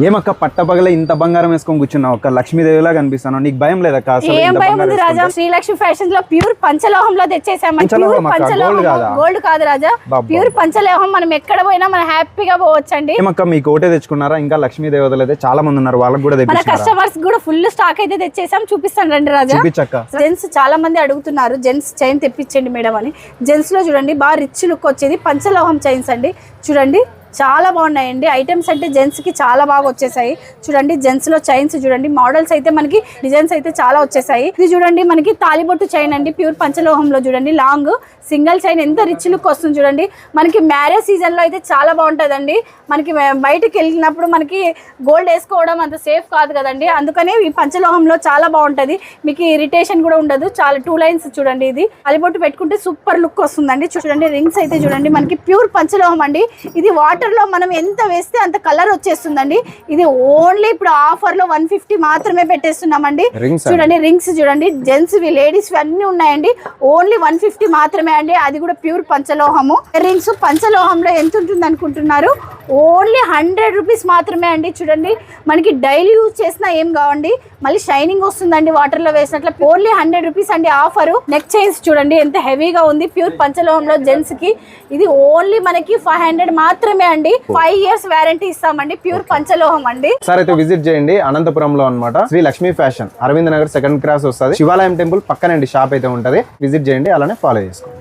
ఏమక్క పట్టపగల ఇంత బంగారం వేసుకొని కూర్చున్నావు, ఒక లక్ష్మీదేవిలా కనిపిస్తాను. నీకు భయం లేదా? ఏం భయం ఉంది రాజా, శ్రీలక్ష్మి ఫ్యాషన్స్ లో ప్యూర్ పంచలోహంలో తెచ్చేసామండి. గోల్డ్ కాదు రాజా, ప్యూర్ పంచలోహం. మనం ఎక్కడ పోయినా మనం హ్యాపీగా పోవచ్చండి. ఏమక్క మీకు ఒకటే తెచ్చుకున్నారా? ఇంకా లక్ష్మీ దేవతలు అయితే చాలా మంది ఉన్నారు, వాళ్ళకి కూడా మన కస్టమర్స్ కూడా ఫుల్ స్టాక్ అయితే తెచ్చేసాం. చూపిస్తాను రండి రాజా. చూపించక్క. జెంట్స్ చాలా మంది అడుగుతున్నారు జెంట్స్ చైన్ తెప్పించండి మేడం అని. జెంట్స్ లో చూడండి బాగా రిచ్ లుక్ వచ్చేది పంచలోహం చైన్స్ అండి. చూడండి చాలా బాగున్నాయండి ఐటమ్స్, అంటే జెంట్స్ కి చాలా బాగా వచ్చేసాయి. చూడండి జెంట్స్ లో చైన్స్ చూడండి, మోడల్స్ అయితే మనకి డిజైన్స్ అయితే చాలా వచ్చేసాయి. ఇది చూడండి మనకి తాలిబొట్టు చైన్ అండి, ప్యూర్ పంచలోహంలో చూడండి లాంగ్ సింగిల్ చైన్, ఎంత రిచ్ లుక్ వస్తుంది చూడండి. మనకి మ్యారేజ్ సీజన్ లో అయితే చాలా బాగుంటుందండి. మనకి బయటకు వెళ్ళినప్పుడు మనకి గోల్డ్ వేసుకోవడం అంత సేఫ్ కాదు కదండి, అందుకనే ఈ పంచలోహంలో చాలా బాగుంటది. మీకు ఇరిటేషన్ కూడా ఉండదు. చాలా 2 లైన్స్ చూడండి, ఇది తాలిబొట్టు పెట్టుకుంటే సూపర్ లుక్ వస్తుందండి. చూడండి రింగ్స్ అయితే చూడండి మనకి ప్యూర్ పంచలోహం అండి. ఇది వాటర్ లో మనం ఎంత వేస్తే అంత కలర్ వచ్చేస్తుందండి. ఇది ఓన్లీ ఇప్పుడు ఆఫర్ లో 150 మాత్రమే పెట్టేస్తున్నామండి. చూడండి రింగ్స్ చూడండి, జెంట్స్ వి లేడీస్ వి అన్ని ఉన్నాయండి. ఓన్లీ 150 మాత్రమే అండి, అది కూడా ప్యూర్ పంచలోహము. రింగ్స్ పంచలోహంలో ఎంత ఉంటుంది అనుకుంటున్నారు? ఓన్లీ 100 రూపీస్ మాత్రమే అండి. చూడండి మనకి డైలీ యూజ్ చేసినా ఏం కావండి, మళ్ళీ షైనింగ్ వస్తుందండి వాటర్ లో వేసినట్లు. ఓన్లీ 100 రూపీస్ అండి ఆఫర్. నెక్ చైన్స్ చూడండి ఎంత హెవీగా ఉంది, ప్యూర్ పంచలోహంలో జెంట్స్ కి. ఇది ఓన్లీ మనకి 500 మాత్రమే అండి. 5 years వారంటీ ఇస్తామండి, ప్యూర్ పంచలోహం అండి. సార్ అయితే విజిట్ చేయండి అనంతపురంలో అన్నమాట, Shri Lakshmi fashion, Arvind Nagar 2nd cross వస్తుంది. శివాలయం టెంపుల్ పక్కనండి షాప్ అయితే ఉంటది. విజిట్ చేయండి, అలానే ఫాలో చేసుకోండి.